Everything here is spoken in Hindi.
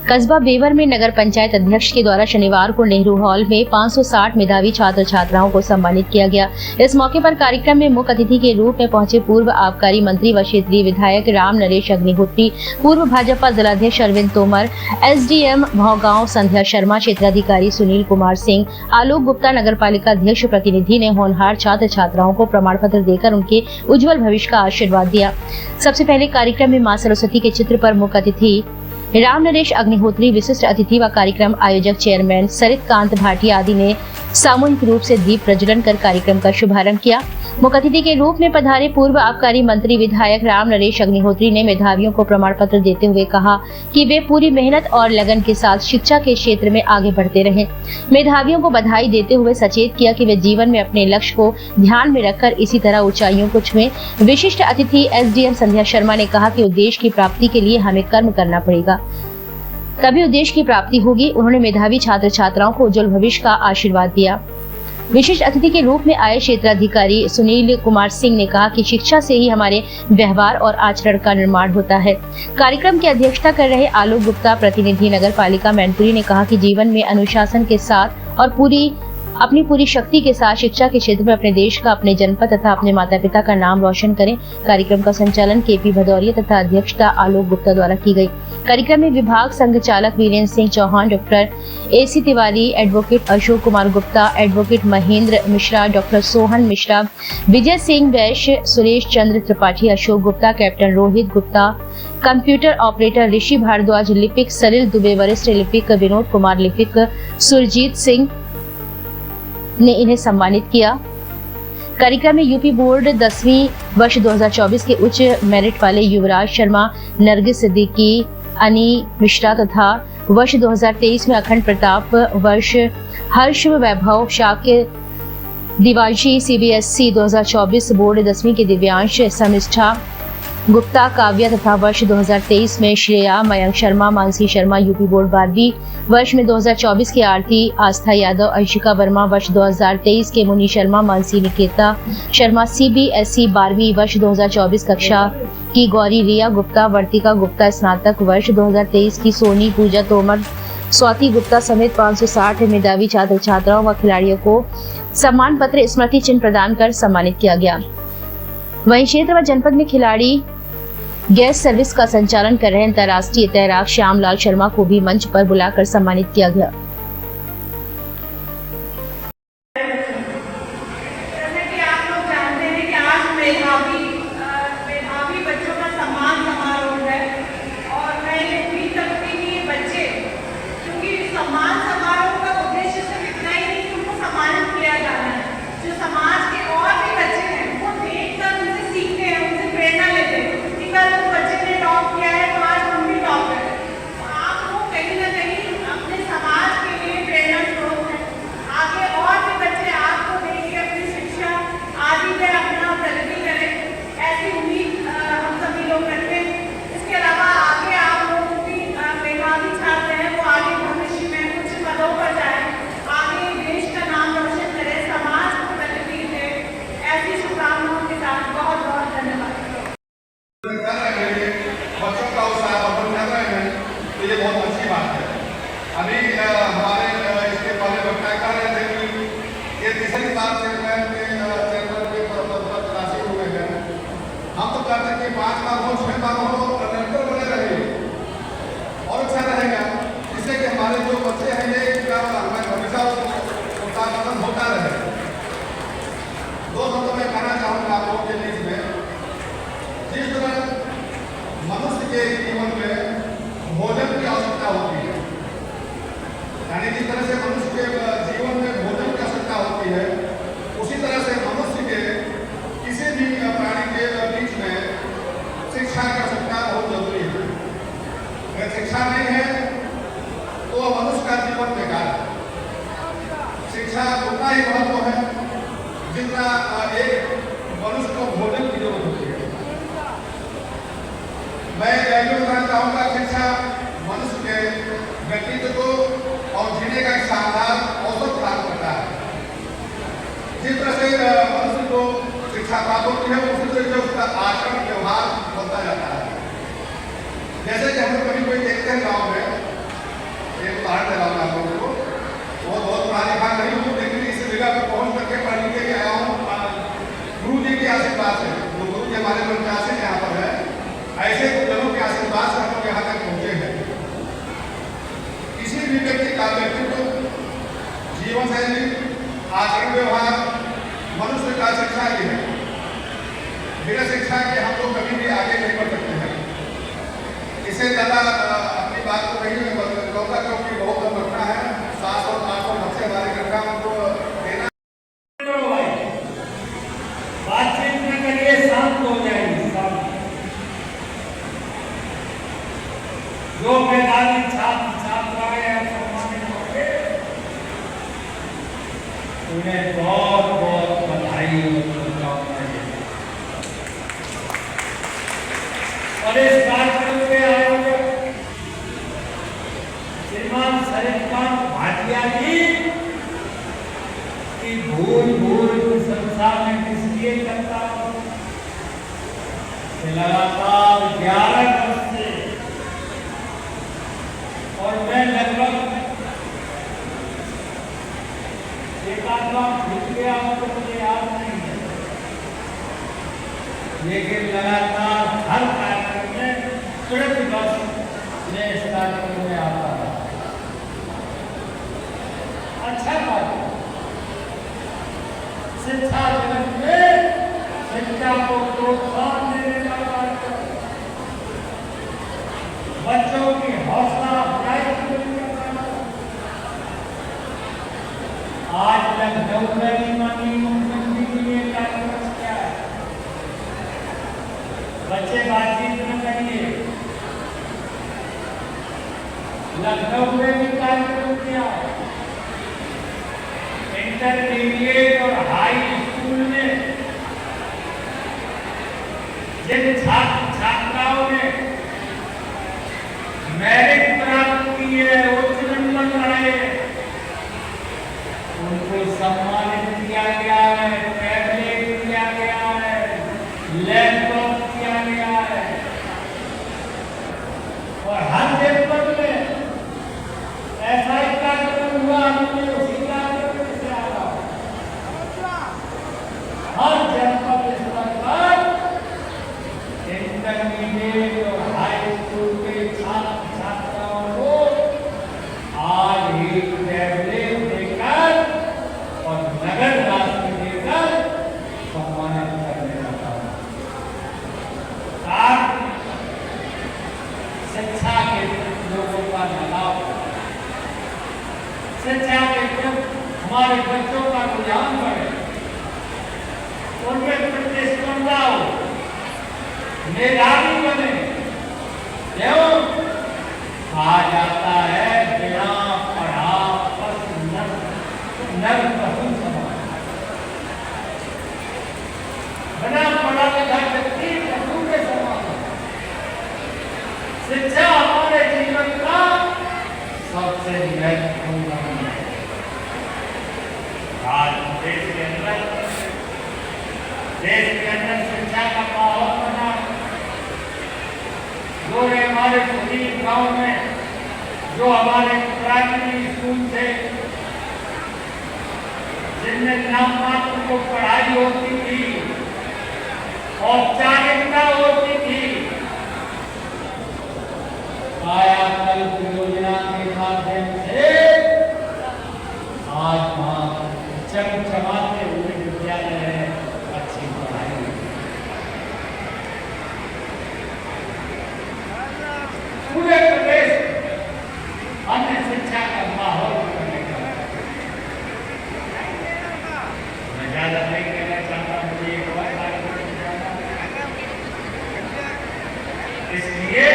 कस्बा बेवर में नगर पंचायत अध्यक्ष के द्वारा शनिवार को नेहरू हॉल में 560 मेधावी छात्र छात्राओं को सम्मानित किया गया। इस मौके पर कार्यक्रम में मुख्य अतिथि के रूप में पहुंचे पूर्व आबकारी मंत्री व क्षेत्रीय विधायक राम नरेश अग्निहोत्री, पूर्व भाजपा जिलाध्यक्ष अरविंद तोमर, एसडीएम भौगांव संध्या शर्मा, क्षेत्राधिकारी सुनील कुमार सिंह, आलोक गुप्ता, नगर पालिका अध्यक्ष प्रतिनिधि ने होनहार छात्र छात्राओं को प्रमाण पत्र देकर उनके उज्जवल भविष्य का आशीर्वाद दिया। सबसे पहले कार्यक्रम में मां सरस्वती के चित्र पर मुख्य अतिथि राम नरेश अग्निहोत्री, विशिष्ट अतिथि व कार्यक्रम आयोजक चेयरमैन सरित कांत भाटिया आदि ने सामूहिक रूप से दीप प्रज्वलन कर कार्यक्रम का शुभारंभ किया। मुख्य अतिथि के रूप में पधारे पूर्व आबकारी मंत्री विधायक राम नरेश अग्निहोत्री ने मेधावियों को प्रमाण पत्र देते हुए कहा कि वे पूरी मेहनत और लगन के साथ शिक्षा के क्षेत्र में आगे बढ़ते रहें। मेधावियों को बधाई देते हुए सचेत किया कि वे जीवन में अपने लक्ष्य को ध्यान में रखकर इसी तरह ऊंचाइयों को छुएं। विशिष्ट अतिथि एसडीएम संध्या शर्मा ने कहा कि उद्देश्य की प्राप्ति के लिए हमें कर्म करना पड़ेगा, तभी उद्देश्य की प्राप्ति होगी। उन्होंने मेधावी छात्र छात्राओं को उज्जवल भविष्य का आशीर्वाद दिया। विशिष्ट अतिथि के रूप में आए क्षेत्राधिकारी सुनील कुमार सिंह ने कहा कि शिक्षा से ही हमारे व्यवहार और आचरण का निर्माण होता है। कार्यक्रम की अध्यक्षता कर रहे आलोक गुप्ता, प्रतिनिधि नगर पालिका मैनपुरी, ने कहा कि जीवन में अनुशासन के साथ और अपनी पूरी शक्ति के साथ शिक्षा के क्षेत्र में अपने देश का, अपने जनपद तथा अपने माता पिता का नाम रोशन करें। कार्यक्रम का संचालन केपी भदौरिया तथा अध्यक्षता आलोक गुप्ता द्वारा की गई। कार्यक्रम में विभाग संघ चालक Virendra Singh Chauhan, doctor AC Tiwari, advocate Ashok Kumar Gupta, advocate Mahendra Mishra, doctor Sohan Mishra, Vijay Singh Vaishya, Suresh Chandra Tripathi, Ashok Gupta, captain Rohit Gupta, computer operator Rishi Bharadwaj, लिपिक सलिल दुबे, वरिष्ठ लिपिक विनोद कुमार, लिपिक सुरजीत सिंह ने इन्हें सम्मानित किया। कार्यक्रम में यूपी बोर्ड 10वीं वर्ष 2024 के उच्च मेरिट वाले युवराज शर्मा, नरगिस सिद्दीकी, अनी मिश्रा तथा वर्ष 2023 में अखंड प्रताप, वर्ष हर्ष वैभव, शाक्य दिवांशी, सीबीएसई 2024 बोर्ड 10वीं के दिव्यांश समिष्ठा गुप्ता, काव्या तथा वर्ष 2023 में श्रेया, मयंक शर्मा, मानसी शर्मा, यूपी बोर्ड 12वीं वर्ष में 2024 की आरती, आस्था यादव, अंशिका वर्मा, वर्ष 2023 के मुनि शर्मा, मानसी निकेता शर्मा, सीबीएसई 12वीं वर्ष 2024 कक्षा की गौरी रिया गुप्ता, वर्तिका गुप्ता, स्नातक वर्ष 2023 की सोनी, पूजा तोमर, स्वाति गुप्ता समेत 560 मेधावी छात्र छात्राओं व खिलाड़ियों को सम्मान पत्र, स्मृति चिन्ह प्रदान कर सम्मानित किया गया। वहीं क्षेत्र व जनपद में खिलाड़ी गैस सर्विस का संचालन कर रहे अंतर्राष्ट्रीय तैराक श्यामलाल शर्मा को भी मंच पर बुलाकर सम्मानित किया गया। अभी हमारे इसके पहले बताया कर रहे थे कि ये तीसरी बार चेयरमैन के तलाशी हुए हैं। हम तो कहते हैं कि 5 बार हो, 6 बार हो, निरंतर बने रहे और अच्छा रहेगा, जिससे कि हमारे जो बच्चे हैं ये हमेशा उत्साहवर्धन होता रहे। 2 शब्दों में कहना चाहूँगा आप लोगों के बीच में, जिस तरह मनुष्य के जीवन में भोजन की आवश्यकता होती है, यानी जिस तरह से मनुष्य के जीवन में भोजन की आवश्यकता होती है, उसी तरह से मनुष्य के किसी भी प्राणी के बीच में शिक्षा की आवश्यकता बहुत जरूरी है। अगर शिक्षा नहीं है तो मनुष्य का जीवन बेकार है। शिक्षा उतना ही महत्व है जितना एक मनुष्य को भोजन की जरूरत होती है। मैं यही बताना चाहूँगा, शिक्षा मनुष्य के व्यक्तित्व को और जीने का एक शानदार अवसर प्रदान करता है। जिस तरह से मनुष्य को शिक्षा प्राप्त होती है, उसी तरह से उसका आचरण व्यवहार बनता जाता है। जैसे कि हम कभी कोई देखते हैं गाँव में उदाहरण दे रहा हूँ आप लोगों को। वो बहुत पढ़ा लिखा नहीं हूँ, लेकिन इस जगह पर पहुँच करके पढ़ लिख के आया हूँ। गुरु जी के आशीर्वाद से, जो गुरु जी हमारे प्रत्याशी यहाँ पर है, ऐसे जनों के आशीर्वाद से हम लोग यहाँ तक पहुँचे हैं। किसी भी व्यक्ति का व्यक्तित्व, जीवन शैली, आचरण व्यवहार, मनुष्य का शिक्षा ये है। बिना शिक्षा के हम लोग कभी भी आगे नहीं बढ़ सकते हैं। इससे ज़्यादा अपनी बात को नहीं कहूँगा, क्योंकि बहुत घटना है। 700 800 बच्चे हमारे घर का हमको देना। बातचीत में करिए, शांत हो जाएगी। जो मेधावी छात्र छात्राएं सम्मानित होंगे, उन्हें बहुत बहुत बधाई और शुभकामनाएं। और इस कार्यक्रम के आयोजक श्रीमान शरदकांत भाटिया जी की भूल प्रशंसा में किसलिए करता हूं? लगातार 11 वर्ष से, और मैं लगभग एक आध बार भूल गया हूं तो मुझे याद नहीं है, लेकिन लगातार हर कार्यक्रम में प्रति वर्ष मैं इस कार्यक्रम में आता था। अच्छा बात है। शिक्षा जगत में शिक्षा को प्रोत्साहन देने का कार्यक्रम, बच्चों की हौसला अफजाई करने का कार्यक्रम। आज लखनऊ में माननीय मुख्यमंत्री के लिए कार्यक्रम क्या है? बच्चे बातचीत में करिए। लखनऊ में भी कार्यक्रम क्या है? इंटरमीडिएट और हाई स्कूल में जिन छात्र छात्राओं ने मेरिट प्राप्त की है, उच्च नंबर लाए, उनको सम्मानित किया गया है, टैबलेट दिया गया है, लैपटॉप किया गया है। और हर जनपद में ऐसा ही कार्यक्रम हुआ, हमने उसी कार्यक्रम से आ रहा हूं। हर जनपद स्तर पर इंटरमीडिएट और हाई स्कूल के छात्र छात्राओं को आज ही टैबलेट देकर और नगद राशि देकर सम्मानित करने लगा। शिक्षा के लोगों का लगाव, शिक्षा के प्रति हमारे बच्चों का रुझान बढ़े, उनमें प्रतिस्पर्धा हो, मेधावी बने। एवं कहा जाता है बिना पढ़ा पशु नर पशु समान। बिना पढ़ा लिखा व्यक्ति पशु के समान। शिक्षा हमारे जीवन का सबसे महत्वपूर्ण है। आज देश के अंदर शिक्षा का माहौल बना। जो हमारे गरीब गांव में, जो हमारे प्राइमरी स्कूल थे, जिनमें नाम मात्र को पढ़ाई होती थी, औपचारिकता होती थी, कायाकल्प योजना के माध्यम से आज वहां चमचमाते हुए विद्यालय है, अच्छी पढ़ाई। पूरे प्रदेश अन्य शिक्षा का माहौल करने का। मैं ज्यादा नहीं कहना चाहता, मुझे एक और बात इसलिए